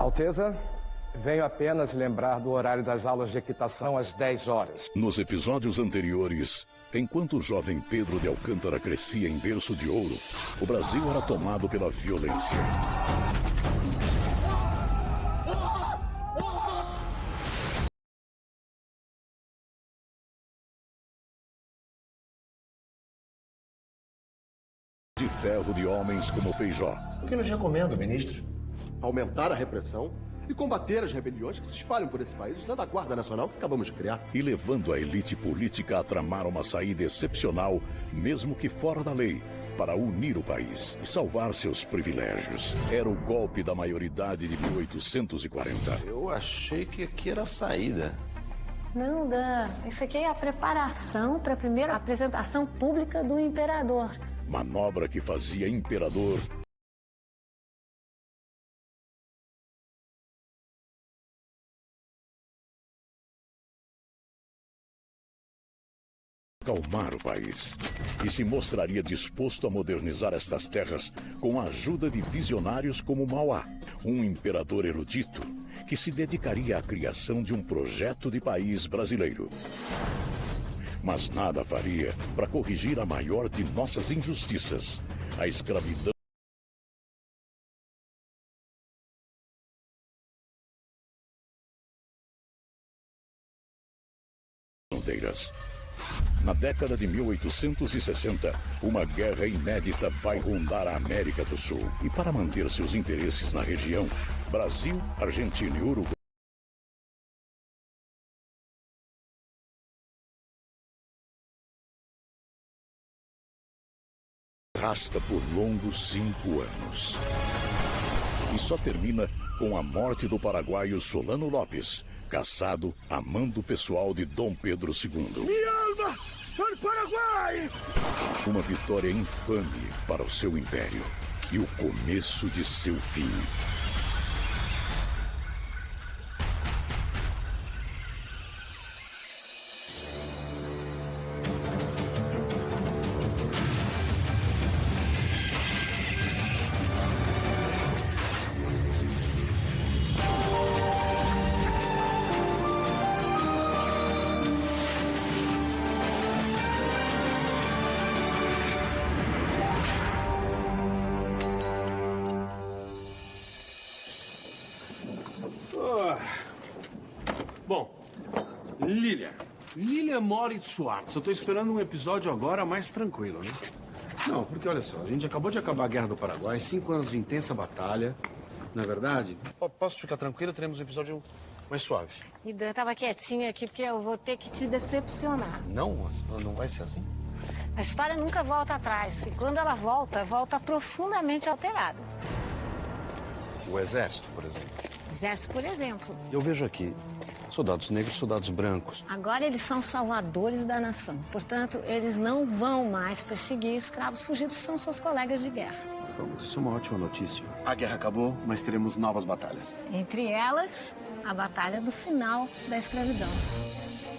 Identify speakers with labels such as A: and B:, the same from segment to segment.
A: Alteza, venho apenas lembrar do horário das aulas de equitação às 10 horas.
B: Nos episódios anteriores, enquanto o jovem Pedro de Alcântara crescia em berço de ouro, o Brasil era tomado pela violência. De ferro de homens como Feijó.
C: O que nos recomenda, ministro? Aumentar a repressão e combater as rebeliões que se espalham por esse país usando a Guarda Nacional que acabamos de criar.
B: E levando a elite política a tramar uma saída excepcional, mesmo que fora da lei, para unir o país e salvar seus privilégios. Era o golpe da maioridade de 1840.
D: Eu achei que aqui era a saída.
E: Não, Dan. Isso aqui é a preparação para a primeira apresentação pública do imperador.
B: Manobra que fazia imperador acalmar o país e se mostraria disposto a modernizar estas terras com a ajuda de visionários como Mauá, um imperador erudito que se dedicaria à criação de um projeto de país brasileiro. Mas nada faria para corrigir a maior de nossas injustiças, a escravidão. Fronteiras. Na década de 1860, uma guerra inédita vai rondar a América do Sul. E para manter seus interesses na região, Brasil, Argentina e Uruguai arrasta por longos 5 anos. E só termina com a morte do paraguaio Solano Lopes, caçado a mando pessoal de Dom Pedro II.
F: Mi alma al Paraguai!
B: Uma vitória infame para o seu império e o começo de seu fim.
G: Lilia Moritz Schwartz. Eu tô esperando um episódio agora mais tranquilo, né? Não, porque olha só, a gente acabou de acabar a Guerra do Paraguai, 5 anos de intensa batalha. Não é verdade? Posso ficar tranquilo, teremos um episódio mais suave.
E: E Dan, tava quietinha aqui porque eu vou ter que te decepcionar.
D: Não vai ser assim.
E: A história nunca volta atrás. E quando ela volta, volta profundamente alterada.
D: O exército, por exemplo.
E: Exército, por exemplo.
D: Eu vejo aqui soldados negros, soldados brancos.
E: Agora eles são salvadores da nação. Portanto, eles não vão mais perseguir escravos fugidos, são seus colegas de guerra.
G: Vamos, isso é uma ótima notícia. A guerra acabou, mas teremos novas batalhas.
E: Entre elas, a batalha do final da escravidão.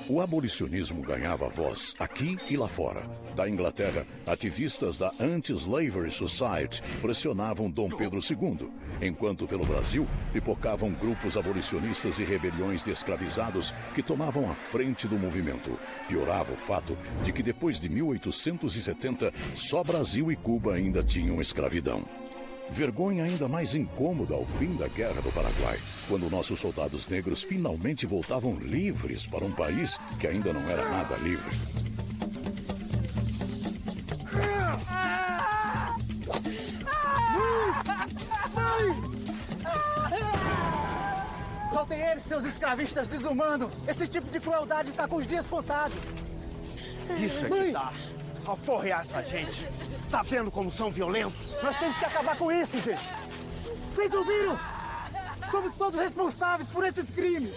B: O abolicionismo ganhava voz aqui e lá fora. Da Inglaterra, ativistas da Anti-Slavery Society pressionavam Dom Pedro II, enquanto pelo Brasil pipocavam grupos abolicionistas e rebeliões de escravizados que tomavam a frente do movimento. Piorava o fato de que depois de 1870, só Brasil e Cuba ainda tinham escravidão. Vergonha ainda mais incômoda ao fim da Guerra do Paraguai, quando nossos soldados negros finalmente voltavam livres para um país que ainda não era nada livre.
F: Soltem eles, seus escravistas desumanos! Esse tipo de crueldade está com os dias contados!
G: Isso é que dá. Aforrear essa gente. Tá vendo como são violentos?
F: Nós temos que acabar com isso, gente! Vocês ouviram? Somos todos responsáveis por esses crimes!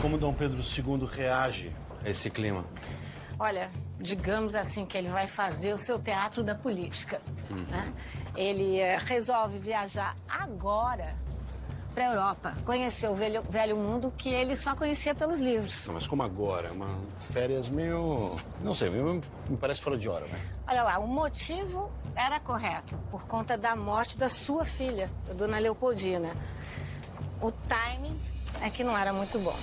G: Como Dom Pedro II reage a esse clima?
E: Olha, digamos assim que ele vai fazer o seu teatro da política. Né? Ele resolve viajar agora para a Europa, conhecer o velho mundo que ele só conhecia pelos livros.
D: Não, mas como agora? Uma férias meio... Não sei, me parece fora de hora, né?
E: Olha lá, o motivo era correto, por conta da morte da sua filha, a dona Leopoldina. O timing é que não era muito bom.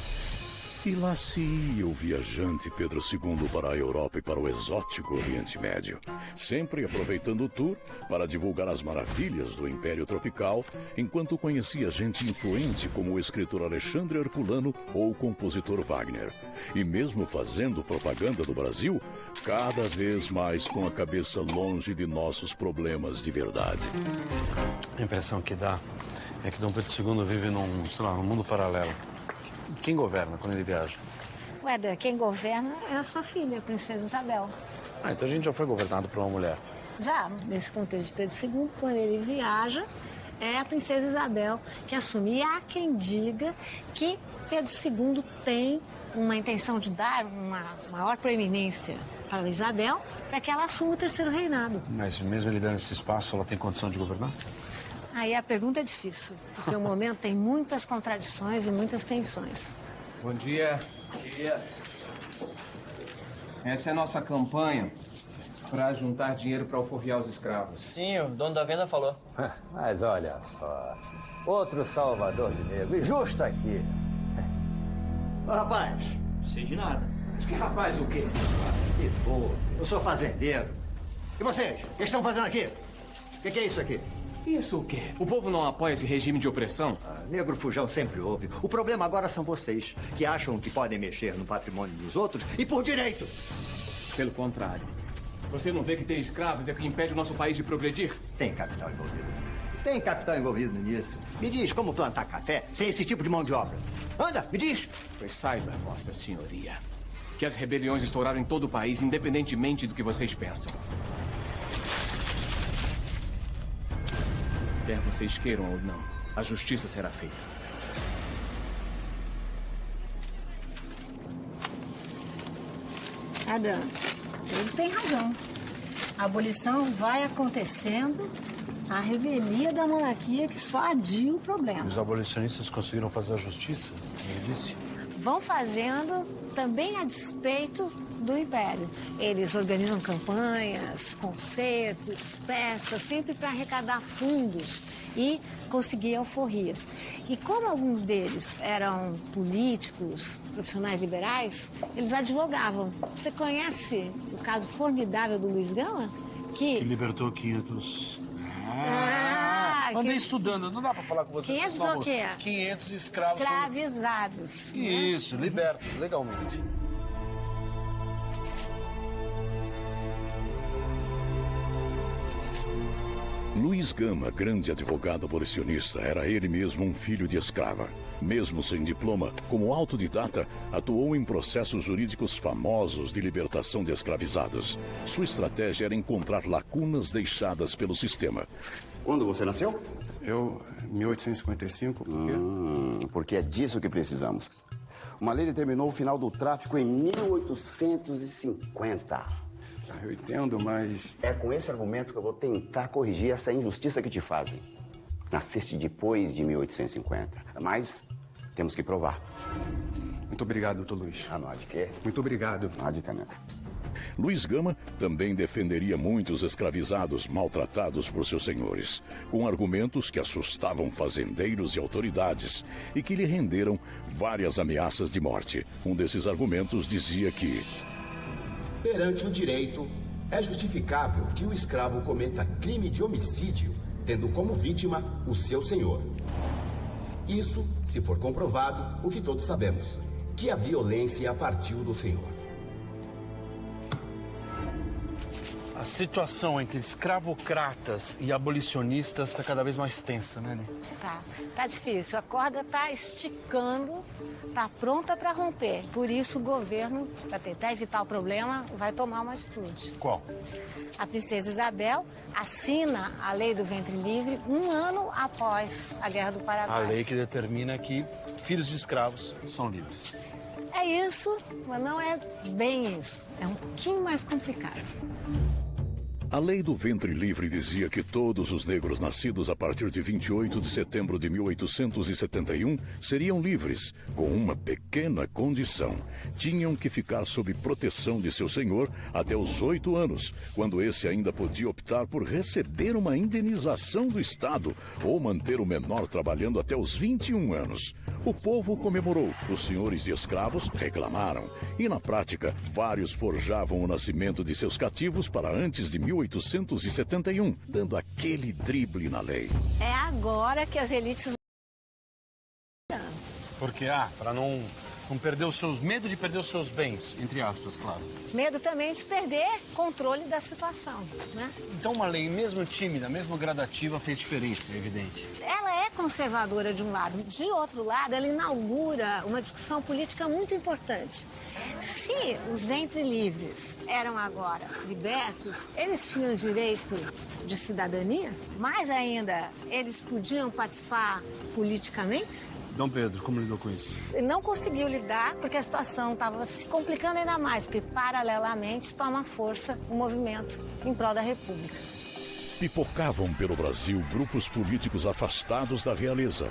B: E lá se ia o viajante Pedro II para a Europa e para o exótico Oriente Médio, sempre aproveitando o tour para divulgar as maravilhas do Império Tropical, enquanto conhecia gente influente como o escritor Alexandre Herculano ou o compositor Wagner. E mesmo fazendo propaganda do Brasil, cada vez mais com a cabeça longe de nossos problemas de verdade.
D: A impressão que dá é que Dom Pedro II vive num, sei lá, num mundo paralelo. Quem governa quando ele viaja?
E: Ué, quem governa é a sua filha, a princesa Isabel.
D: Ah, então a gente já foi governado por uma mulher.
E: Já, nesse contexto de Pedro II, quando ele viaja, é a princesa Isabel que assume. E há quem diga que Pedro II tem uma intenção de dar uma maior proeminência para Isabel, para que ela assuma o terceiro reinado.
D: Mas mesmo ele dando esse espaço, ela tem condição de governar?
E: Aí a pergunta é difícil, porque o momento tem muitas contradições e muitas tensões.
H: Bom dia. Bom dia. Essa é a nossa campanha para juntar dinheiro para alforriar os escravos.
I: Sim, o dono da venda falou.
J: Mas olha só, outro salvador de negro, e justo aqui.
F: Ô, rapaz.
I: Não sei de nada.
H: Mas que rapaz o quê?
F: Que boa. Eu sou fazendeiro. E vocês? O que estão fazendo aqui? O que é isso aqui?
H: Isso o quê? O povo não apoia esse regime de opressão?
F: Negro fujão sempre houve. O problema agora são vocês, que acham que podem mexer no patrimônio dos outros e por direito.
H: Pelo contrário. Você não vê que ter escravos é o que impede o nosso país de progredir?
F: Tem capital envolvido nisso. Tem capital envolvido nisso. Me diz como plantar café sem esse tipo de mão de obra. Anda, me diz.
H: Pois saiba, Vossa Senhoria, que as rebeliões estouraram em todo o país, independentemente do que vocês pensam. Quer vocês queiram ou não, a justiça será feita.
E: Adam, ele tem razão. A abolição vai acontecendo, a revelia da monarquia que só adia o problema.
D: Os abolicionistas conseguiram fazer a justiça, como eu disse?
E: Vão fazendo também a despeito do Império. Eles organizam campanhas, concertos, peças, sempre para arrecadar fundos e conseguir alforrias. E como alguns deles eram políticos, profissionais liberais, eles advogavam. Você conhece o caso formidável do Luiz Gama?
D: Que libertou 500... Andei estudando, não dá pra falar com você.
E: 500 o quê?
D: 500 escravos.
E: Escravizados.
D: Isso,
E: né?
D: Libertos, legalmente.
B: Luiz Gama, grande advogado abolicionista, era ele mesmo um filho de escrava. Mesmo sem diploma, como autodidata, atuou em processos jurídicos famosos de libertação de escravizados. Sua estratégia era encontrar lacunas deixadas pelo sistema.
C: Quando você nasceu?
D: Eu, 1855, por quê?
C: Porque é disso que precisamos. Uma lei determinou o final do tráfico em 1850.
D: Eu entendo, mas...
C: É com esse argumento que eu vou tentar corrigir essa injustiça que te fazem. Nasceste depois de 1850, mas temos que provar.
D: Muito obrigado, doutor Luiz.
C: Ah, não há de quê?
D: Muito obrigado.
C: Não há de caneta.
B: Luiz Gama também defenderia muitos escravizados maltratados por seus senhores, com argumentos que assustavam fazendeiros e autoridades e que lhe renderam várias ameaças de morte. Um desses argumentos dizia que...
K: Perante o direito, é justificável que o escravo cometa crime de homicídio, tendo como vítima o seu senhor. Isso, se for comprovado, o que todos sabemos, que a violência partiu do senhor.
D: A situação entre escravocratas e abolicionistas está cada vez mais tensa, né, Ney?
E: Tá difícil. A corda tá esticando, tá pronta para romper. Por isso o governo, para tentar evitar o problema, vai tomar uma atitude.
D: Qual?
E: A princesa Isabel assina a lei do ventre livre 1 ano após a Guerra do Paraguai.
D: A lei que determina que filhos de escravos são livres.
E: É isso, mas não é bem isso. É um pouquinho mais complicado.
B: A lei do ventre livre dizia que todos os negros nascidos a partir de 28 de setembro de 1871 seriam livres, com uma pequena condição. Tinham que ficar sob proteção de seu senhor até os 8 anos, quando esse ainda podia optar por receber uma indenização do Estado ou manter o menor trabalhando até os 21 anos. O povo comemorou, os senhores de escravos reclamaram, e na prática, vários forjavam o nascimento de seus cativos para antes de 1871, dando aquele drible na lei.
E: É agora que as elites...
D: Porque, para não perder os seus... Medo de perder os seus bens, entre aspas, claro.
E: Medo também de perder controle da situação, né?
D: Então uma lei, mesmo tímida, mesmo gradativa, fez diferença, é evidente.
E: Ela é conservadora de um lado. De outro lado, ela inaugura uma discussão política muito importante. Se os ventres livres eram agora libertos, eles tinham direito de cidadania? Mais ainda, eles podiam participar politicamente?
D: Dom Pedro, como lidou com isso?
E: Ele não conseguiu lidar porque a situação estava se complicando ainda mais, porque paralelamente toma força o movimento em prol da República.
B: Pipocavam pelo Brasil grupos políticos afastados da realeza.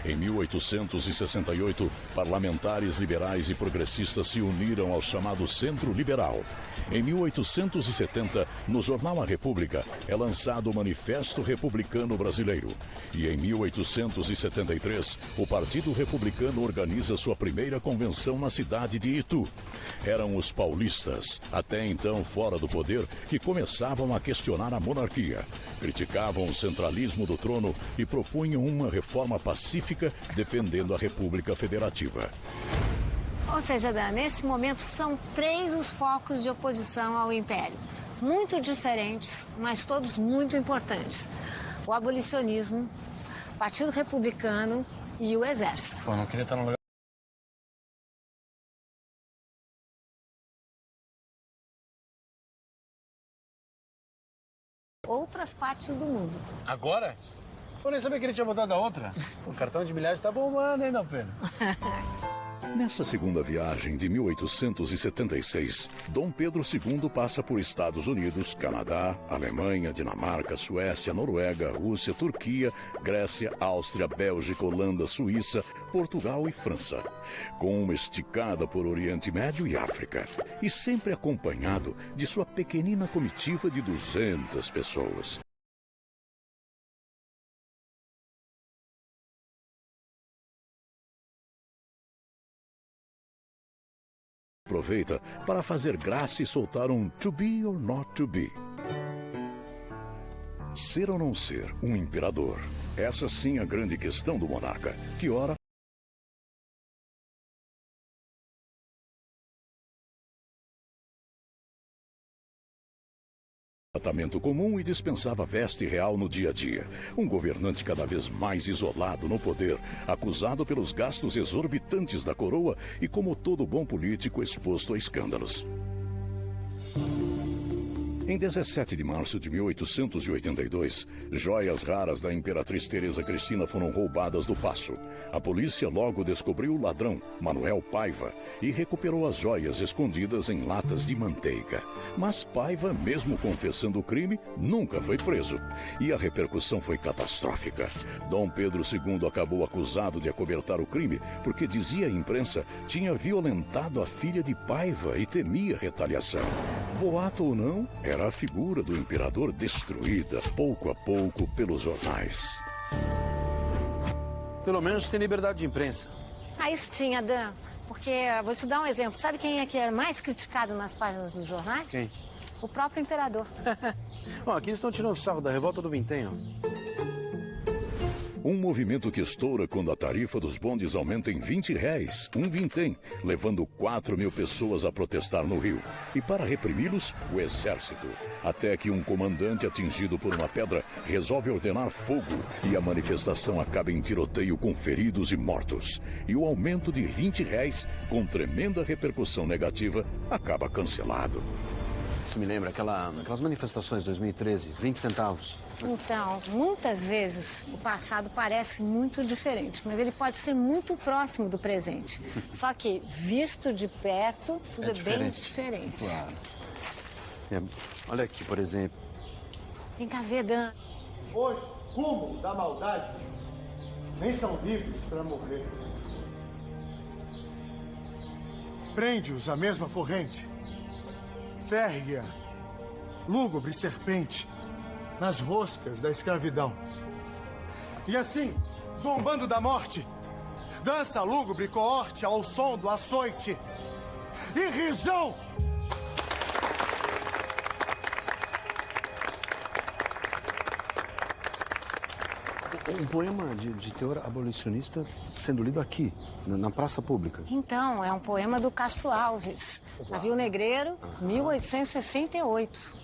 B: Em 1868, parlamentares liberais e progressistas se uniram ao chamado Centro Liberal. Em 1870, no jornal A República, é lançado o Manifesto Republicano Brasileiro. E em 1873, o Partido Republicano organiza sua primeira convenção na cidade de Itu. Eram os paulistas, até então fora do poder, que começavam a questionar a monarquia. Criticavam o centralismo do trono e propunham uma reforma pacífica defendendo a República Federativa.
E: Ou seja, Dan, nesse momento são 3 os focos de oposição ao Império. Muito diferentes, mas todos muito importantes. O abolicionismo, o Partido Republicano e o Exército.
D: Pô, não queria estar no lugar.
E: Outras partes do mundo.
D: Agora? Eu nem sabia que ele tinha botado a outra. O cartão de milhares tá bombando, hein, Dom Pedro?
B: Nessa segunda viagem de 1876, Dom Pedro II passa por Estados Unidos, Canadá, Alemanha, Dinamarca, Suécia, Noruega, Rússia, Turquia, Grécia, Áustria, Bélgica, Holanda, Suíça, Portugal e França, com uma esticada por Oriente Médio e África, e sempre acompanhado de sua pequenina comitiva de 200 pessoas. Aproveita para fazer graça e soltar um to be or not to be. Ser ou não ser um imperador? Essa sim é a grande questão do monarca, que ora tratamento comum e dispensava veste real no dia a dia. Um governante cada vez mais isolado no poder, acusado pelos gastos exorbitantes da coroa e, como todo bom político, exposto a escândalos. Em 17 de março de 1882, joias raras da Imperatriz Teresa Cristina foram roubadas do Paço. A polícia logo descobriu o ladrão, Manuel Paiva, e recuperou as joias escondidas em latas de manteiga. Mas Paiva, mesmo confessando o crime, nunca foi preso. E a repercussão foi catastrófica. Dom Pedro II acabou acusado de acobertar o crime porque, dizia a imprensa, tinha violentado a filha de Paiva e temia retaliação. Boato ou não, era a figura do imperador destruída, pouco a pouco, pelos jornais.
D: Pelo menos tem liberdade de imprensa.
E: Ah, isso tinha, Dan. Porque, vou te dar um exemplo. Sabe quem é que era mais criticado nas páginas dos jornais?
D: Quem?
E: O próprio imperador.
D: Ó, aqui eles estão tirando sarro da revolta do Vintém, ó.
B: Um movimento que estoura quando a tarifa dos bondes aumenta em R$20, um vintém, levando 4.000 pessoas a protestar no Rio. E para reprimi-los, o exército. Até que um comandante atingido por uma pedra resolve ordenar fogo e a manifestação acaba em tiroteio com feridos e mortos. E o aumento de R$20, com tremenda repercussão negativa, acaba cancelado.
D: Isso me lembra aquelas manifestações de 2013, 20 centavos.
E: Então, muitas vezes o passado parece muito diferente, mas ele pode ser muito próximo do presente. Só que, visto de perto, tudo é bem diferente.
D: Claro. Olha aqui, por exemplo,
E: Vem cá ver, Dan.
F: Hoje, cúmulo da maldade, nem são livres para morrer. Prende-os a mesma corrente, férrea, lúgubre serpente, nas roscas da escravidão. E assim, zombando da morte, dança lúgubre coorte ao som do açoite e risão.
G: Um poema de teor abolicionista sendo lido aqui, na praça pública.
E: Então, é um poema do Castro Alves, Navio Negreiro, 1868.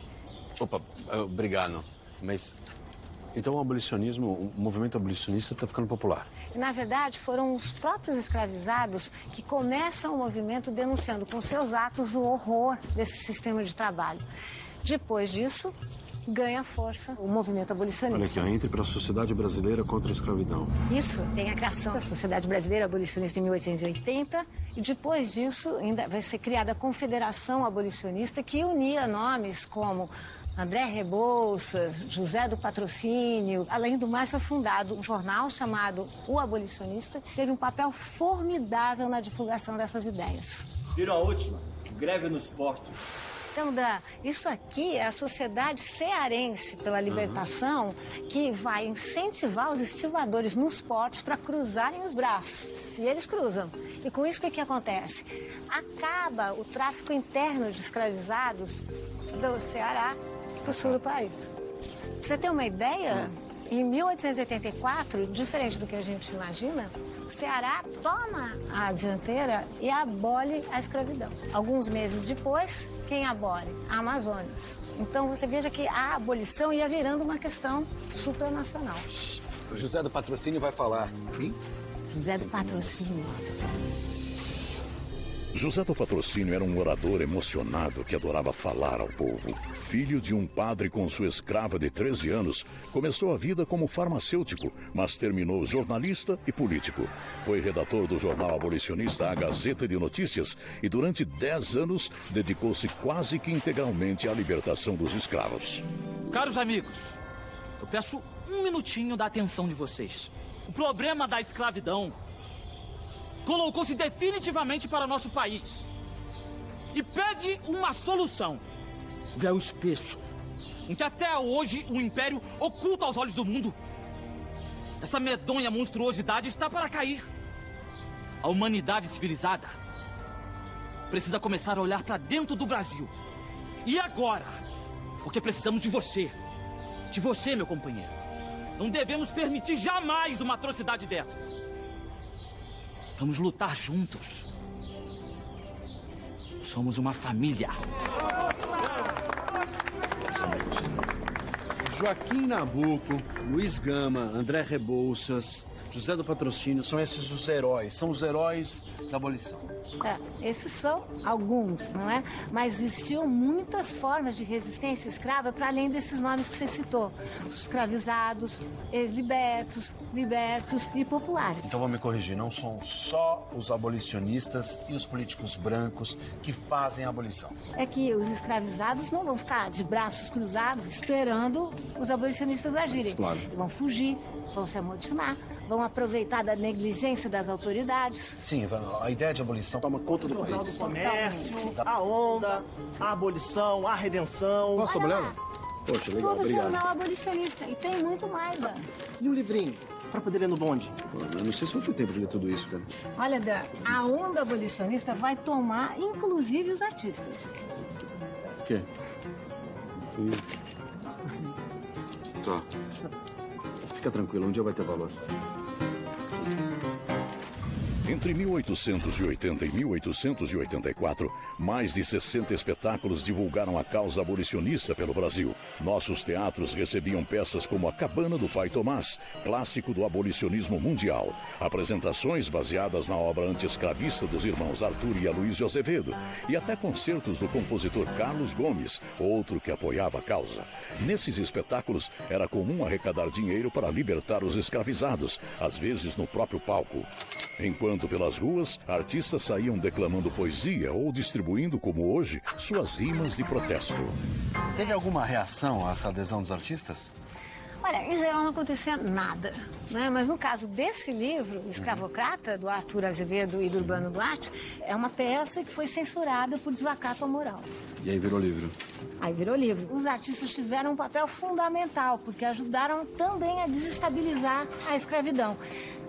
G: Opa, obrigado. Mas, então o abolicionismo, o movimento abolicionista está ficando popular?
E: Na verdade, foram os próprios escravizados que começam o movimento denunciando com seus atos o horror desse sistema de trabalho. Depois disso, ganha força o movimento abolicionista.
G: Olha aqui, a Entre para a Sociedade Brasileira contra a Escravidão.
E: Isso, tem a criação da Sociedade Brasileira Abolicionista em 1880 e depois disso ainda vai ser criada a Confederação Abolicionista, que unia nomes como André Rebouças, José do Patrocínio. Além do mais, foi fundado um jornal chamado O Abolicionista, que teve um papel formidável na divulgação dessas ideias.
I: Viram a última? Greve nos portos.
E: Então, Dan, isso aqui é a Sociedade Cearense pela Libertação, que vai incentivar os estivadores nos portos para cruzarem os braços. E eles cruzam. E com isso, o que acontece? Acaba o tráfico interno de escravizados do Ceará para o sul do país. Pra você ter uma ideia, em 1884, diferente do que a gente imagina, o Ceará toma a dianteira e abole a escravidão. Alguns meses depois, quem abole? A Amazonas. Então você veja que a abolição ia virando uma questão supranacional.
J: O José do Patrocínio vai falar.
G: Quem?
E: José do Patrocínio.
B: José do Patrocínio era um orador emocionado que adorava falar ao povo. Filho de um padre com sua escrava de 13 anos, começou a vida como farmacêutico, mas terminou jornalista e político. Foi redator do jornal abolicionista A Gazeta de Notícias e durante 10 anos dedicou-se quase que integralmente à libertação dos escravos.
L: Caros amigos, eu peço um minutinho da atenção de vocês. O problema da escravidão colocou-se definitivamente para nosso país e pede uma solução. O véu espesso, em que até hoje o império oculta aos olhos do mundo. Essa medonha monstruosidade está para cair. A humanidade civilizada precisa começar a olhar para dentro do Brasil. E agora? Porque precisamos de você. De você, meu companheiro. Não devemos permitir jamais uma atrocidade dessas. Vamos lutar juntos. Somos uma família.
G: Joaquim Nabuco, Luiz Gama, André Rebouças, José do Patrocínio, são esses os heróis. São os heróis da abolição.
E: Esses são alguns, não é? Mas existiam muitas formas de resistência escrava para além desses nomes que você citou. Os escravizados, ex-libertos, libertos e populares.
G: Então vou me corrigir, não são só os abolicionistas e os políticos brancos que fazem a abolição.
E: É que os escravizados não vão ficar de braços cruzados esperando os abolicionistas agirem.
G: Claro.
E: Vão fugir, vão se amotinar, vão aproveitar da negligência das autoridades.
G: Sim, a ideia de abolição toma conta do
F: Jornal
G: país.
F: do Comércio, a Onda, a Abolição, a Redenção.
G: Posso trabalhar? Poxa, legal,
E: Tudo
G: obrigado.
E: jornal abolicionista. E tem muito mais, Dan.
F: E o livrinho, para poder ler no bonde?
G: Eu não sei se vou ter tempo de ler tudo isso, cara.
E: Olha, Dan, a onda abolicionista vai tomar, inclusive, os artistas.
G: O quê? Tá. Fica tranquilo, um dia vai ter valor.
B: Entre 1880 e 1884, mais de 60 espetáculos divulgaram a causa abolicionista pelo Brasil. Nossos teatros recebiam peças como A Cabana do Pai Tomás, clássico do abolicionismo mundial. Apresentações baseadas na obra anti-escravista dos irmãos Arthur e Aloysio Azevedo. E até concertos do compositor Carlos Gomes, outro que apoiava a causa. Nesses espetáculos, era comum arrecadar dinheiro para libertar os escravizados, às vezes no próprio palco. Enquanto Enquanto pelas ruas, artistas saíam declamando poesia ou distribuindo, como hoje, suas rimas de protesto.
D: Teve alguma reação a essa adesão dos artistas?
E: Olha, em geral não acontecia nada, né? Mas no caso desse livro, Escravocrata, do Arthur Azevedo e do Urbano Duarte, é uma peça que foi censurada por desacato à moral.
G: E aí virou livro?
E: Aí virou livro. Os artistas tiveram um papel fundamental, porque ajudaram também a desestabilizar a escravidão.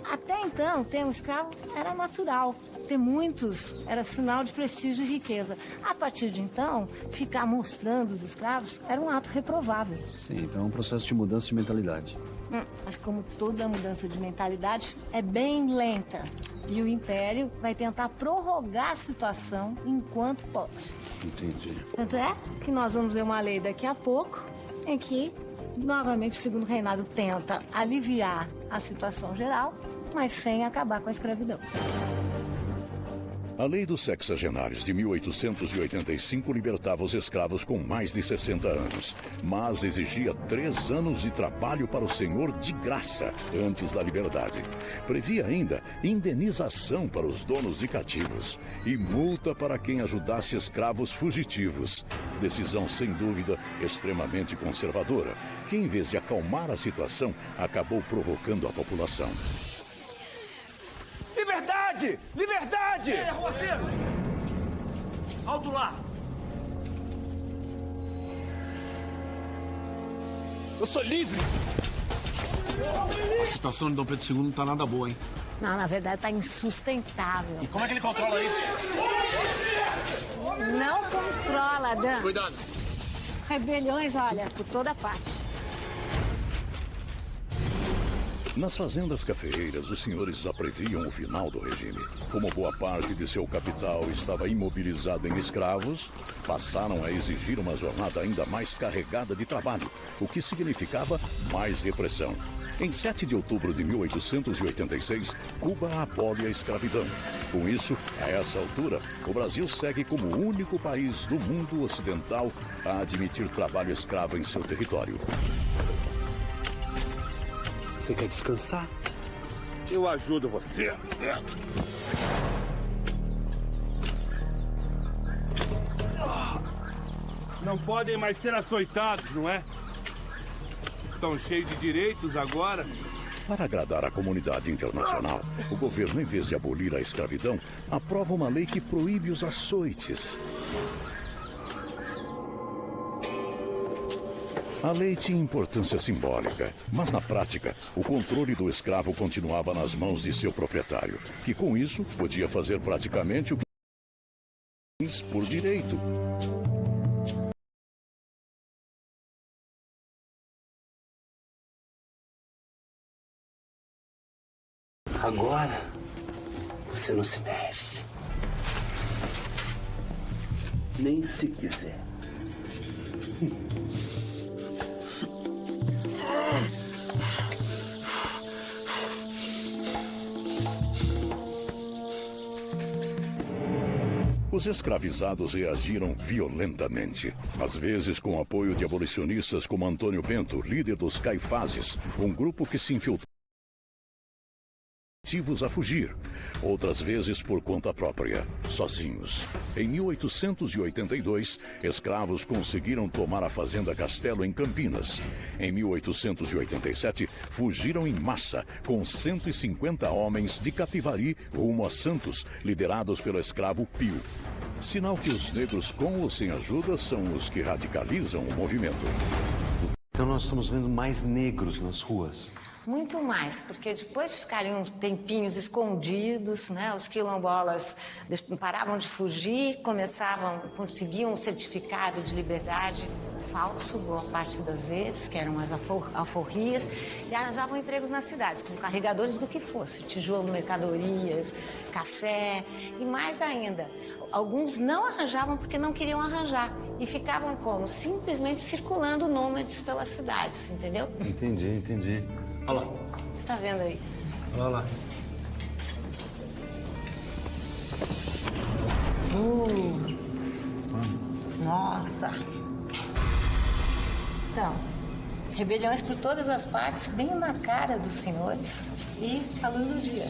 E: Até então, ter um escravo era natural. Ter muitos era sinal de prestígio e riqueza. A partir de então, ficar mostrando os escravos era um ato reprovável.
G: Sim, então é um processo de mudança de mentalidade.
E: Mas como toda mudança de mentalidade, é bem lenta. E o Império vai tentar prorrogar a situação enquanto pode.
G: Entendi.
E: Tanto é que nós vamos ver uma lei daqui a pouco em que, novamente, o Segundo Reinado tenta aliviar a situação geral, mas sem acabar com a escravidão.
B: A Lei dos Sexagenários de 1885 libertava os escravos com mais de 60 anos, mas exigia 3 anos de trabalho para o senhor de graça antes da liberdade. Previa ainda indenização para os donos de cativos e multa para quem ajudasse escravos fugitivos. Decisão, sem dúvida, extremamente conservadora, que em vez de acalmar a situação, acabou provocando a população.
F: Liberdade! Liberdade!
M: Ei, arruaceiro! Alto lá!
F: Eu sou livre!
G: A situação de Dom Pedro II não tá nada boa, hein?
E: Não, na verdade tá insustentável.
M: E como é que ele controla isso?
E: Não controla, Dan.
M: Cuidado.
E: As rebeliões, olha, por toda parte.
B: Nas fazendas cafeeiras, os senhores já previam o final do regime. Como boa parte de seu capital estava imobilizado em escravos, passaram a exigir uma jornada ainda mais carregada de trabalho, o que significava mais repressão. Em 7 de outubro de 1886, Cuba abole a escravidão. Com isso, a essa altura, o Brasil segue como o único país do mundo ocidental a admitir trabalho escravo em seu território.
F: Você quer descansar? Eu ajudo você. Não podem mais ser açoitados, não é? Estão cheios de direitos agora.
B: Para agradar a comunidade internacional, o governo, em vez de abolir a escravidão, aprova uma lei que proíbe os açoites. A lei tinha importância simbólica, mas na prática, o controle do escravo continuava nas mãos de seu proprietário, que com isso podia fazer praticamente o que quis por direito.
F: Agora, você não se mexe. Nem se quiser.
B: Os escravizados reagiram violentamente, às vezes com apoio de abolicionistas como Antônio Bento, líder dos Caifazes, um grupo que se infiltrou a fugir, outras vezes por conta própria, sozinhos. Em 1882, escravos conseguiram tomar a fazenda Castelo em Campinas. Em 1887, fugiram em massa, com 150 homens de Capivari rumo a Santos, liderados pelo escravo Pio. Sinal que os negros, com ou sem ajuda, são os que radicalizam o movimento.
D: Então nós estamos vendo mais negros nas ruas.
E: Muito mais, porque depois de ficarem uns tempinhos escondidos, né, os quilombolas paravam de fugir, conseguiam um certificado de liberdade falso, boa parte das vezes, que eram as alforrias, e arranjavam empregos nas cidades, como carregadores do que fosse, tijolo, mercadorias, café, e mais ainda, alguns não arranjavam porque não queriam arranjar, e ficavam como? Simplesmente circulando nômades pelas cidades, entendeu?
D: Entendi.
M: Olha lá.
E: Você está vendo aí?
M: Olha lá.
E: Nossa. Então, rebeliões por todas as partes, bem na cara dos senhores e à luz do dia.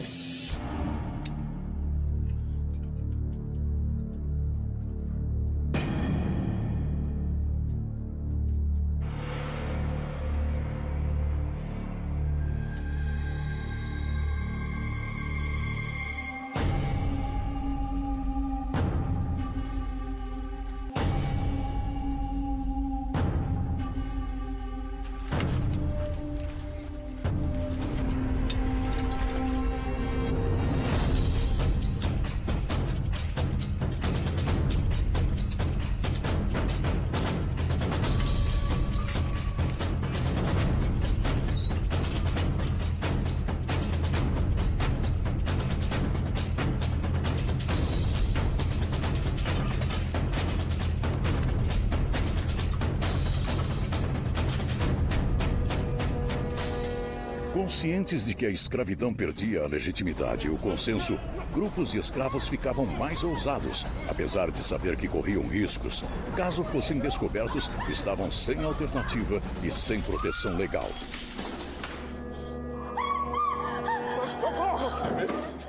B: Cientes de que a escravidão perdia a legitimidade e o consenso, grupos de escravos ficavam mais ousados, apesar de saber que corriam riscos. Caso fossem descobertos, estavam sem alternativa e sem proteção legal.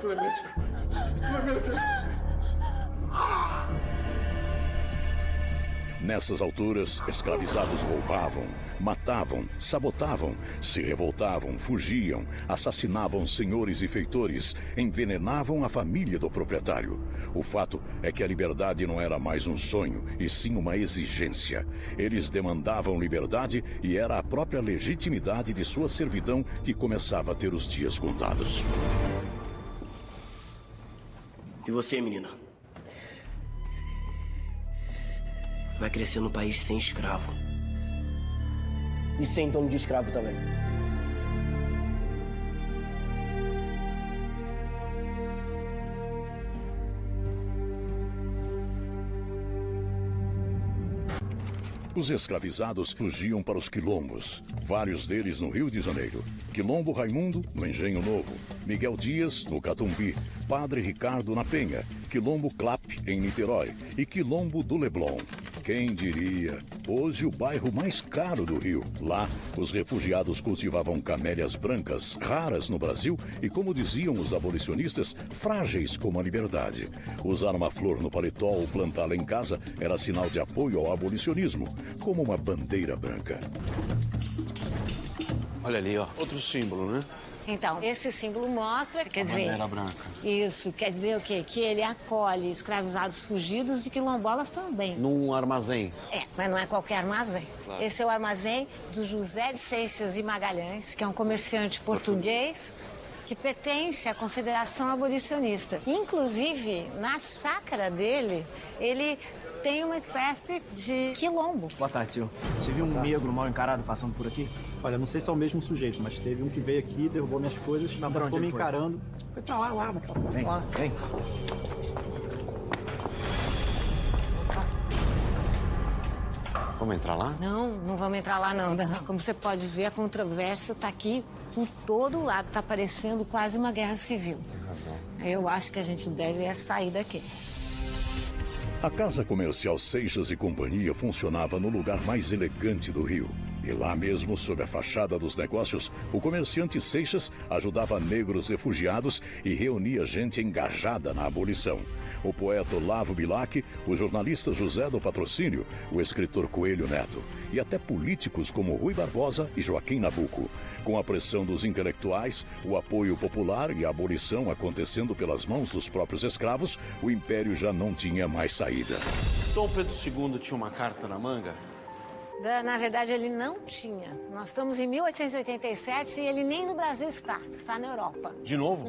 F: Clemência.
B: Nessas alturas, escravizados roubavam, matavam, sabotavam, se revoltavam, fugiam, assassinavam senhores e feitores, envenenavam a família do proprietário. O fato é que a liberdade não era mais um sonho, e sim uma exigência. Eles demandavam liberdade e era a própria legitimidade de sua servidão que começava a ter os dias contados.
N: E você, menina? Vai crescer no país sem escravo. E sem dono de escravo também.
B: Os escravizados fugiam para os quilombos, vários deles no Rio de Janeiro. Quilombo Raimundo, no Engenho Novo. Miguel Dias, no Catumbi. Padre Ricardo, na Penha. Quilombo Clap, em Niterói. E Quilombo do Leblon. Quem diria? Hoje o bairro mais caro do Rio. Lá, os refugiados cultivavam camélias brancas, raras no Brasil, e como diziam os abolicionistas, frágeis como a liberdade. Usar uma flor no paletó ou plantá-la em casa era sinal de apoio ao abolicionismo, como uma bandeira branca.
D: Olha ali, ó, outro símbolo, né?
E: Então, esse símbolo mostra, quer dizer...
D: Bandeira branca.
E: Isso, quer dizer o quê? Que ele acolhe escravizados fugidos e quilombolas também.
D: Num armazém.
E: É, mas não é qualquer armazém.
D: Claro.
E: Esse é o armazém do José de Seixas e Magalhães, que é um comerciante português que pertence à Confederação Abolicionista. Inclusive, na chácara dele, ele tem uma espécie de quilombo.
O: Boa tarde, senhor. Você viu um negro mal encarado passando por aqui?
P: Olha, não sei se é o mesmo sujeito, mas teve um que veio aqui, derrubou minhas coisas, ainda ficou me encarando. Foi pra lá,
O: Vem,
P: lá.
O: Vem.
D: Vamos entrar lá?
E: Não vamos entrar lá não. Como você pode ver, a controvérsia está aqui por todo lado. Está parecendo quase uma guerra civil.
D: Tem razão.
E: Eu acho que a gente deve sair daqui.
B: A Casa Comercial Seixas e Companhia funcionava no lugar mais elegante do Rio. E lá mesmo, sob a fachada dos negócios, o comerciante Seixas ajudava negros refugiados e reunia gente engajada na abolição. O poeta Olavo Bilac, o jornalista José do Patrocínio, o escritor Coelho Neto e até políticos como Rui Barbosa e Joaquim Nabuco. Com a pressão dos intelectuais, o apoio popular e a abolição acontecendo pelas mãos dos próprios escravos, o império já não tinha mais saída.
D: Dom Pedro II tinha uma carta na manga?
E: Na verdade, ele não tinha. Nós estamos em 1887 e ele nem no Brasil está na Europa.
D: De novo?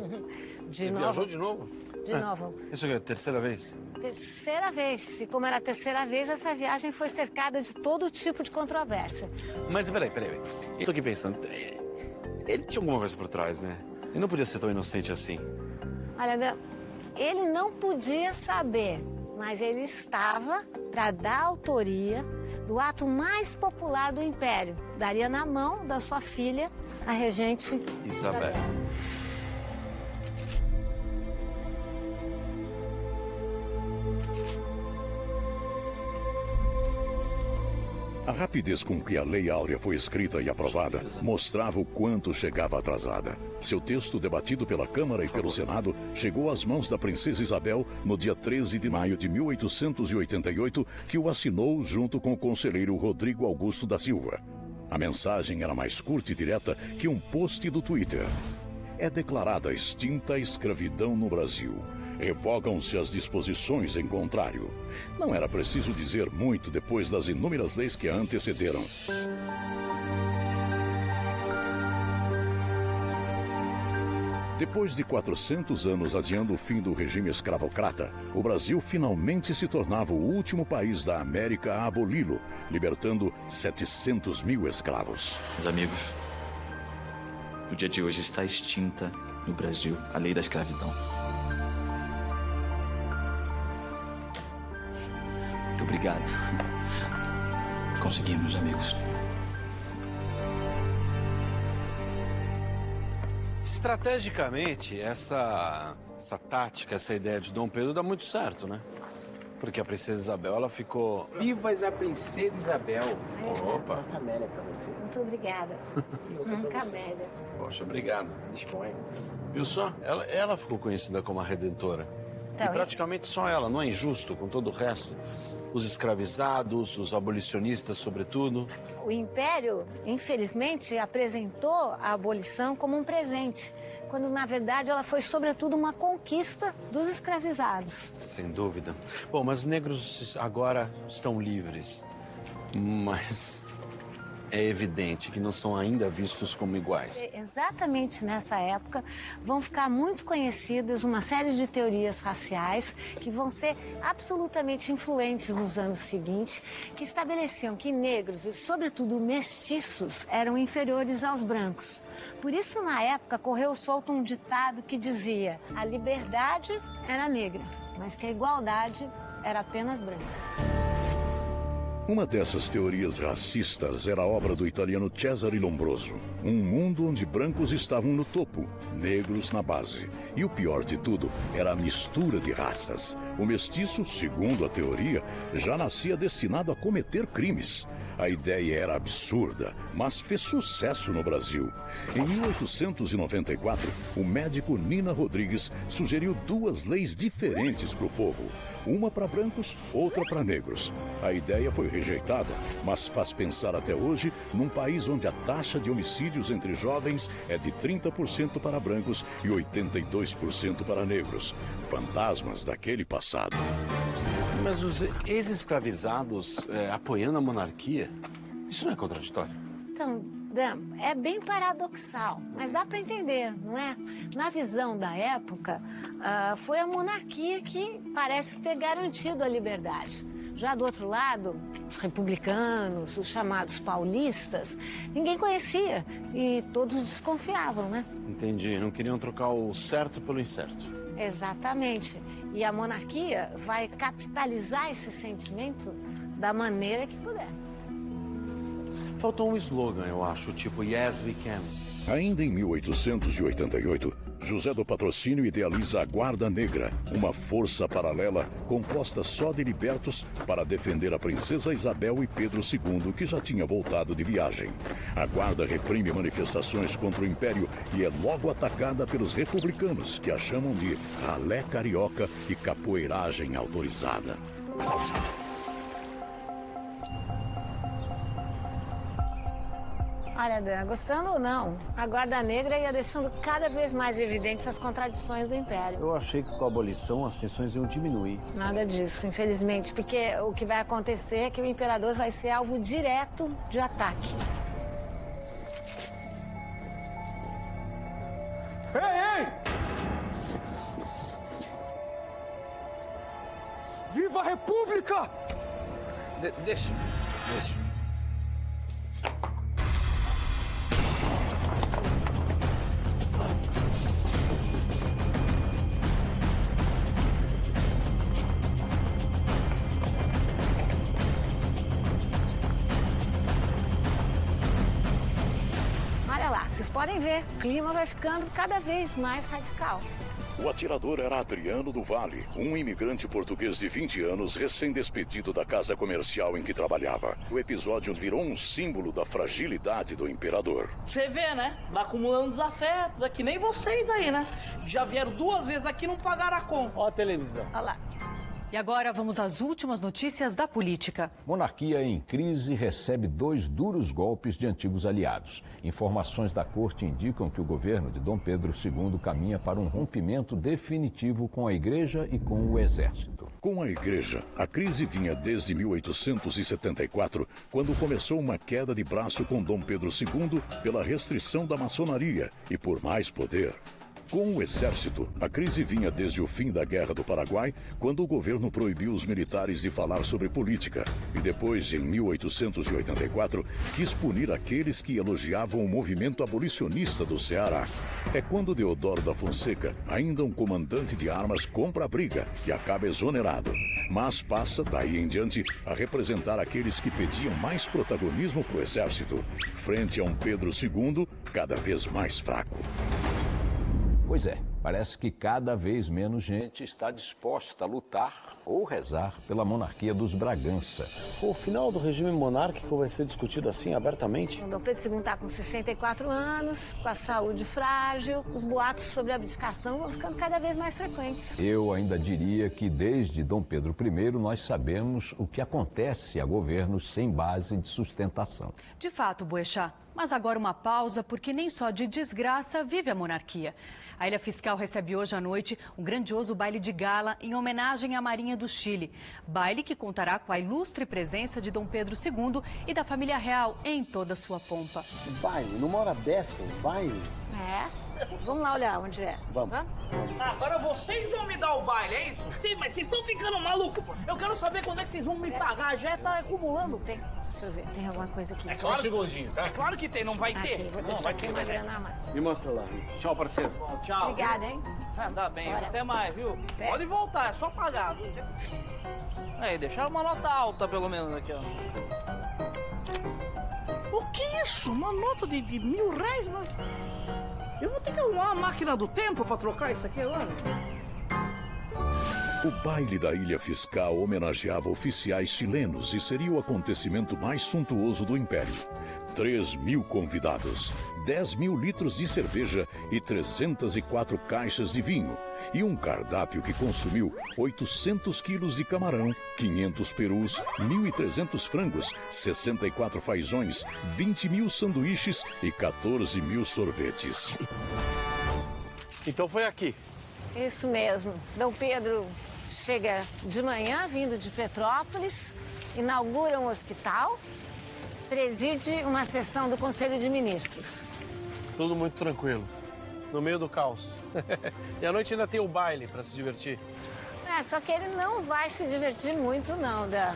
E: Ele
D: viajou de novo?
E: De novo.
D: Isso aqui é a terceira vez?
E: Terceira vez. E como era a terceira vez, essa viagem foi cercada de todo tipo de controvérsia.
D: Mas peraí. Eu tô aqui pensando. Ele tinha alguma coisa por trás, né? Ele não podia ser tão inocente assim.
E: Olha, ele não podia saber, mas ele estava para dar autoria do ato mais popular do Império. Daria na mão da sua filha, a regente Isabel.
B: A rapidez com que a Lei Áurea foi escrita e aprovada mostrava o quanto chegava atrasada. Seu texto, debatido pela Câmara e pelo Senado, chegou às mãos da Princesa Isabel no dia 13 de maio de 1888, que o assinou junto com o conselheiro Rodrigo Augusto da Silva. A mensagem era mais curta e direta que um post do Twitter. É declarada extinta a escravidão no Brasil. Revogam-se as disposições em contrário. Não era preciso dizer muito depois das inúmeras leis que a antecederam. Depois de 400 anos adiando o fim do regime escravocrata, o Brasil finalmente se tornava o último país da América a aboli-lo, libertando 700 mil escravos.
Q: Meus amigos, no dia de hoje está extinta no Brasil a lei da escravidão. Muito obrigado. Conseguimos, amigos.
G: Estrategicamente, essa tática, essa ideia de Dom Pedro dá muito certo, né? Porque a princesa Isabel, ela ficou...
R: Vivas a princesa Isabel.
G: Opa.
R: Uma camélia pra você.
E: Muito obrigada. Camélia.
G: Poxa, obrigado. Viu só? Ela ficou conhecida como a Redentora.
E: Então,
G: e praticamente só ela, não é injusto com todo o resto. Os escravizados, os abolicionistas, sobretudo.
E: O Império, infelizmente, apresentou a abolição como um presente, quando, na verdade, ela foi, sobretudo, uma conquista dos escravizados.
G: Sem dúvida. Bom, mas os negros agora estão livres. Mas é evidente que não são ainda vistos como iguais.
E: Exatamente nessa época vão ficar muito conhecidas uma série de teorias raciais que vão ser absolutamente influentes nos anos seguintes, que estabeleciam que negros e, sobretudo, mestiços eram inferiores aos brancos. Por isso, na época, correu solto um ditado que dizia: a liberdade era negra, mas que a igualdade era apenas branca.
B: Uma dessas teorias racistas era a obra do italiano Cesare Lombroso. Um mundo onde brancos estavam no topo, negros na base. E o pior de tudo era a mistura de raças. O mestiço, segundo a teoria, já nascia destinado a cometer crimes. A ideia era absurda, mas fez sucesso no Brasil. Em 1894, o médico Nina Rodrigues sugeriu duas leis diferentes para o povo. Uma para brancos, outra para negros. A ideia foi rejeitada, mas faz pensar até hoje num país onde a taxa de homicídios entre jovens é de 30% para brancos e 82% para negros. Fantasmas daquele passado.
G: Mas os ex-escravizados apoiando a monarquia, isso não é contraditório?
E: Então, Dan, é bem paradoxal, mas dá para entender, não é? Na visão da época, foi a monarquia que parece ter garantido a liberdade. Já do outro lado, os republicanos, os chamados paulistas, ninguém conhecia e todos desconfiavam, né?
G: Entendi, não queriam trocar o certo pelo incerto.
E: Exatamente. E a monarquia vai capitalizar esse sentimento da maneira que puder.
G: Faltou um slogan, eu acho, tipo Yes, we can.
B: Ainda em 1888, José do Patrocínio idealiza a Guarda Negra, uma força paralela composta só de libertos para defender a princesa Isabel e Pedro II, que já tinha voltado de viagem. A Guarda reprime manifestações contra o Império e é logo atacada pelos republicanos, que a chamam de ralé carioca e capoeiragem autorizada.
E: Olha, Dan, gostando ou não, a Guarda Negra ia deixando cada vez mais evidentes as contradições do Império.
P: Eu achei que com a abolição as tensões iam diminuir.
E: Nada disso, infelizmente, porque o que vai acontecer é que o imperador vai ser alvo direto de ataque.
F: Ei, ei! Viva a República!
G: Deixa.
E: Vocês podem ver, o clima vai ficando cada vez mais radical.
B: O atirador era Adriano do Vale, um imigrante português de 20 anos, recém-despedido da casa comercial em que trabalhava. O episódio virou um símbolo da fragilidade do imperador.
L: Você vê, né? Vai acumulando desafetos, é que nem vocês aí, né? Já vieram 2 vezes aqui e não pagaram a conta.
P: Ó a televisão.
E: Olha lá.
S: E agora vamos às últimas notícias da política.
T: Monarquia em crise recebe 2 duros golpes de antigos aliados. Informações da corte indicam que o governo de Dom Pedro II caminha para um rompimento definitivo com a igreja e com o exército.
B: Com a igreja, a crise vinha desde 1874, quando começou uma queda de braço com Dom Pedro II pela restrição da maçonaria e por mais poder. Com o exército, a crise vinha desde o fim da Guerra do Paraguai, quando o governo proibiu os militares de falar sobre política. E depois, em 1884, quis punir aqueles que elogiavam o movimento abolicionista do Ceará. É quando Deodoro da Fonseca, ainda um comandante de armas, compra a briga e acaba exonerado. Mas passa, daí em diante, a representar aqueles que pediam mais protagonismo para o exército, frente a um Pedro II cada vez mais fraco.
T: Pois é, parece que cada vez menos gente está disposta a lutar ou rezar pela monarquia dos Bragança.
D: O final do regime monárquico vai ser discutido assim, abertamente?
E: O Dom Pedro II está com 64 anos, com a saúde frágil, os boatos sobre a abdicação vão ficando cada vez mais frequentes.
T: Eu ainda diria que desde Dom Pedro I nós sabemos o que acontece a governos sem base de sustentação.
S: De fato, Boechat, mas agora uma pausa, porque nem só de desgraça vive a monarquia. A Ilha Fiscal recebe hoje à noite um grandioso baile de gala em homenagem à Marinha do Chile. Baile que contará com a ilustre presença de Dom Pedro II e da família real em toda a sua pompa.
D: Baile? Numa hora dessa, baile?
E: Vamos lá olhar onde é.
D: Vamos.
L: Agora vocês vão me dar o baile, é isso? Sim, mas vocês estão ficando malucos, pô. Eu quero saber quando é que vocês vão me pagar. Já tá acumulando.
E: Deixa eu ver, tem alguma coisa aqui.
L: É claro,
G: Um segundinho, tá?
L: É claro que tem, não vai ter.
E: Aqui, vou deixar aqui uma grana a mais.
D: Me mostra lá. Tchau, parceiro.
L: Tchau.
E: Obrigada, hein? Vamos.
L: Tá bem,
E: Bora.
L: até mais, viu? Pode voltar, é só pagar, viu? Aí, deixaram uma nota alta, pelo menos, aqui, ó. O que é isso? Uma nota de R$1.000? Mas... Eu vou ter que arrumar uma máquina do tempo pra trocar isso aqui agora.
B: O baile da Ilha Fiscal homenageava oficiais chilenos e seria o acontecimento mais suntuoso do Império. 3.000 convidados, 10.000 litros de cerveja e 304 caixas de vinho. E um cardápio que consumiu 800 quilos de camarão, 500 perus, 1.300 frangos, 64 fazões, 20.000 sanduíches e 14.000 sorvetes.
G: Então foi aqui.
E: Isso mesmo. Dom Pedro chega de manhã, vindo de Petrópolis, inaugura um hospital, preside uma sessão do Conselho de Ministros.
G: Tudo muito tranquilo. No meio do caos. E à noite ainda tem o baile para se divertir.
E: Só que ele não vai se divertir muito, não, Dan.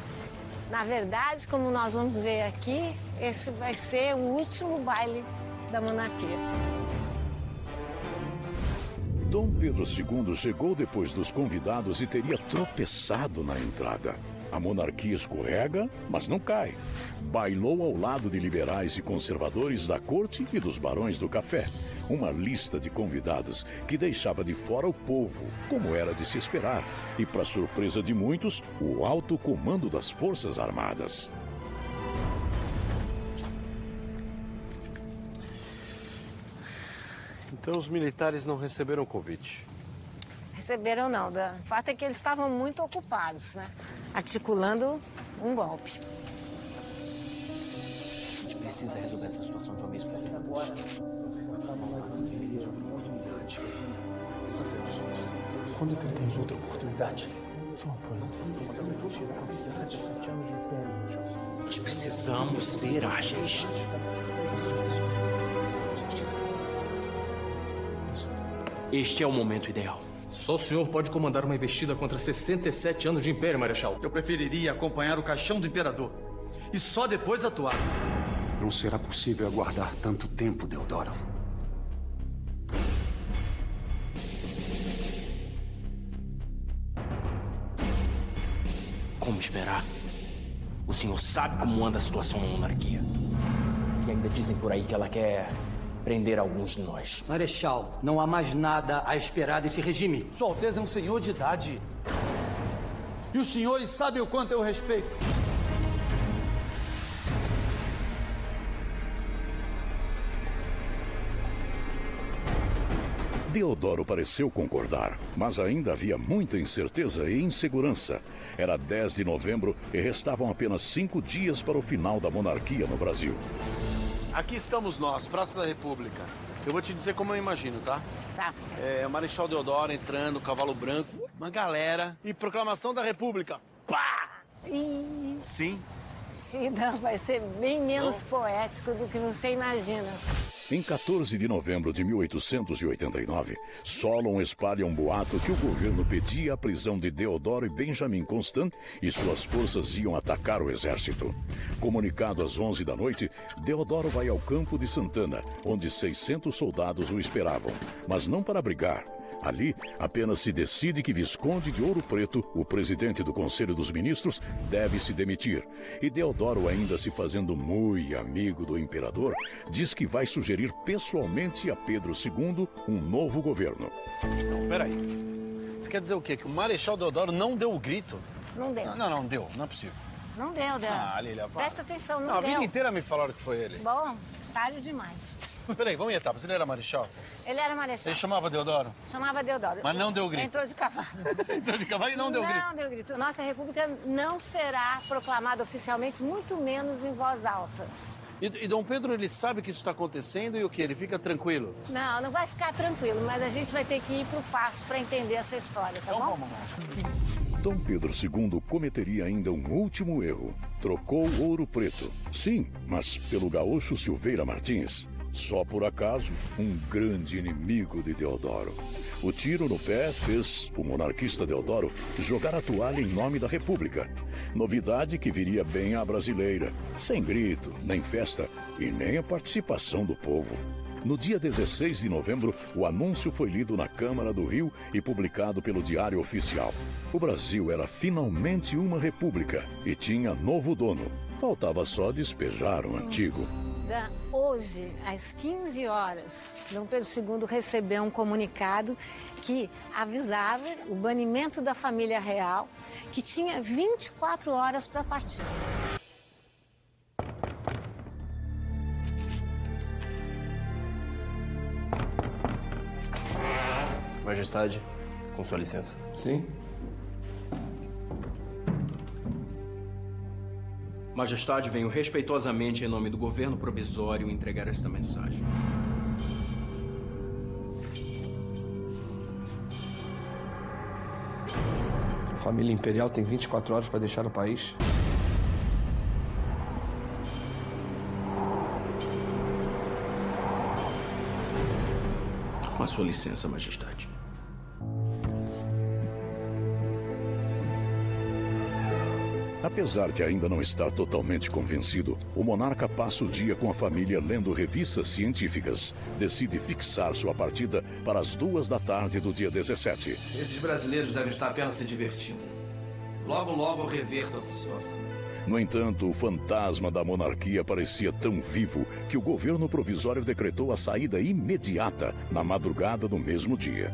E: Na verdade, como nós vamos ver aqui, esse vai ser o último baile da monarquia.
B: Dom Pedro II chegou depois dos convidados e teria tropeçado na entrada. A monarquia escorrega, mas não cai. Bailou ao lado de liberais e conservadores da corte e dos barões do café. Uma lista de convidados que deixava de fora o povo, como era de se esperar. E, para surpresa de muitos, o alto comando das Forças Armadas.
G: Então os militares não receberam o convite.
E: Receberam não, Dan. O fato é que eles estavam muito ocupados, né? Articulando um golpe.
N: A gente precisa resolver essa situação de uma vez por todas. Agora.
F: Quando tentamos outra oportunidade?
N: Nós precisamos ser ágeis. Este é o momento ideal.
H: Só o senhor pode comandar uma investida contra 67 anos de Império, Marechal.
M: Eu preferiria acompanhar o caixão do Imperador. E só depois atuar.
C: Não será possível aguardar tanto tempo, Deodoro.
N: Como esperar? O senhor sabe como anda a situação na monarquia. E ainda dizem por aí que ela quer prender alguns de nós.
O: Marechal, não há mais nada a esperar desse regime.
M: Sua Alteza é um senhor de idade. E os senhores sabem o quanto eu respeito.
B: Deodoro pareceu concordar, mas ainda havia muita incerteza e insegurança. Era 10 de novembro e restavam apenas 5 dias para o final da monarquia no Brasil.
G: Aqui estamos nós, Praça da República. Eu vou te dizer como eu imagino, tá?
E: Tá.
G: O Marechal Deodoro entrando, cavalo branco, uma galera e proclamação da República. Pá!
E: Ih,
G: Sim.
E: Xida, vai ser bem menos poético do que você imagina.
B: Em 14 de novembro de 1889, Solon espalha um boato que o governo pedia a prisão de Deodoro e Benjamin Constant e suas forças iam atacar o exército. Comunicado às 11 da noite, Deodoro vai ao campo de Santana, onde 600 soldados o esperavam, mas não para brigar. Ali, apenas se decide que Visconde de Ouro Preto, o presidente do Conselho dos Ministros, deve se demitir. E Deodoro, ainda se fazendo muito amigo do imperador, diz que vai sugerir pessoalmente a Pedro II um novo governo.
D: Não, peraí. Isso quer dizer o quê? Que o Marechal Deodoro não deu o grito?
E: Não deu.
D: Não deu. Não é possível.
E: Não deu.
D: Ah, Lília,
E: presta atenção, não
D: deu. A
E: deu.
D: vida inteira me falaram que foi ele.
E: Bom, tarde demais.
D: Peraí, vamos em etapas. Ele era marechal?
E: Ele era marechal.
D: Ele chamava Deodoro?
E: Chamava Deodoro.
D: Mas não deu grito?
E: Entrou de cavalo.
D: Entrou de cavalo e não deu grito?
E: Não deu grito. Nossa república não será proclamada oficialmente, muito menos em voz alta.
D: E Dom Pedro, ele sabe que isso está acontecendo e o quê? Ele fica tranquilo?
E: Não vai ficar tranquilo, mas a gente vai ter que ir pro passo para entender essa história, tá bom?
D: Vamos lá.
B: Dom Pedro II cometeria ainda um último erro. Trocou Ouro Preto. Sim, mas pelo gaúcho Silveira Martins. Só por acaso, um grande inimigo de Deodoro. O tiro no pé fez o monarquista Deodoro jogar a toalha em nome da República. Novidade que viria bem à brasileira, sem grito, nem festa e nem a participação do povo. No dia 16 de novembro, o anúncio foi lido na Câmara do Rio e publicado pelo Diário Oficial. O Brasil era finalmente uma república e tinha novo dono. Faltava só despejar o antigo.
E: Hoje, às 15 horas, Dom Pedro II recebeu um comunicado que avisava o banimento da família real, que tinha 24 horas para partir.
U: Majestade, com sua licença.
V: Sim.
N: Majestade, venho respeitosamente em nome do governo provisório entregar esta mensagem.
V: A família imperial tem 24 horas para deixar o país.
N: Com a sua licença, Majestade.
B: Apesar de ainda não estar totalmente convencido, o monarca passa o dia com a família lendo revistas científicas. Decide fixar sua partida para as 14h do dia 17.
V: Esses brasileiros devem estar apenas se divertindo. Logo, logo eu reverto a situação.
B: No entanto, o fantasma da monarquia parecia tão vivo que o governo provisório decretou a saída imediata na madrugada do mesmo dia.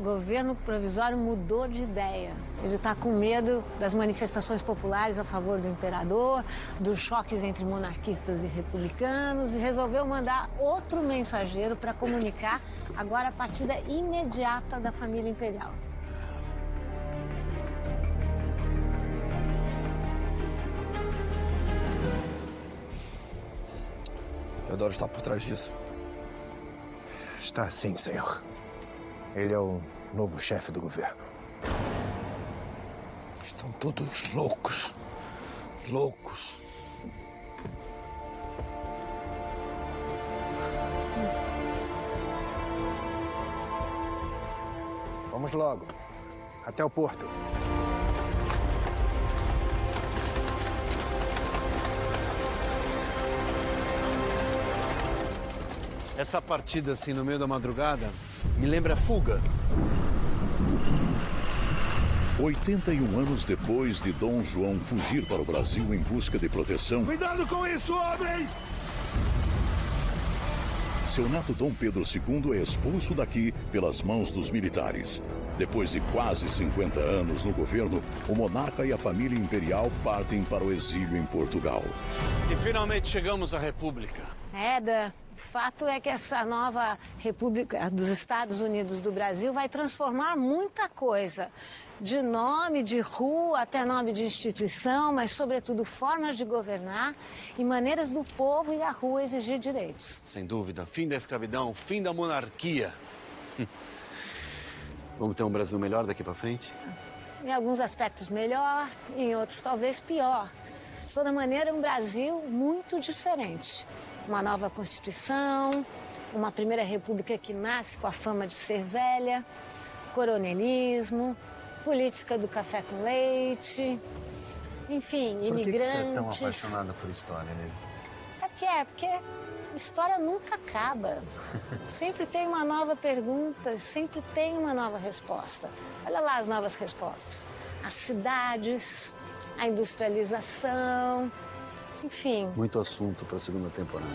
E: O governo provisório mudou de ideia. Ele está com medo das manifestações populares a favor do imperador, dos choques entre monarquistas e republicanos e resolveu mandar outro mensageiro para comunicar agora a partida imediata da família imperial.
V: Deodoro está por trás disso.
A: Está sim, senhor. Ele é o novo chefe do governo.
V: Estão todos loucos. Loucos.
A: Vamos logo. Até o porto.
D: Essa partida assim no meio da madrugada me lembra fuga.
B: 81 anos depois de Dom João fugir para o Brasil em busca de proteção,
F: Cuidado com isso, homens!
B: seu neto Dom Pedro II é expulso daqui pelas mãos dos militares. Depois de quase 50 anos no governo, o monarca e a família imperial partem para o exílio em Portugal.
D: E finalmente chegamos à República.
E: O fato é que essa nova República dos Estados Unidos do Brasil vai transformar muita coisa. De nome, de rua, até nome de instituição, mas sobretudo formas de governar e maneiras do povo e a rua exigir direitos.
D: Sem dúvida, fim da escravidão, fim da monarquia. Vamos ter um Brasil melhor daqui para frente?
E: Em alguns aspectos melhor, em outros talvez pior. De toda maneira, um Brasil muito diferente. Uma nova Constituição, uma primeira república que nasce com a fama de ser velha, coronelismo, política do café com leite, enfim, imigrantes.
D: Por que você é tão apaixonada por história, Lili?
E: Sabe o que é? Porque história nunca acaba. Sempre tem uma nova pergunta, sempre tem uma nova resposta. Olha lá as novas respostas. As cidades, a industrialização, enfim.
D: Muito assunto para a segunda temporada.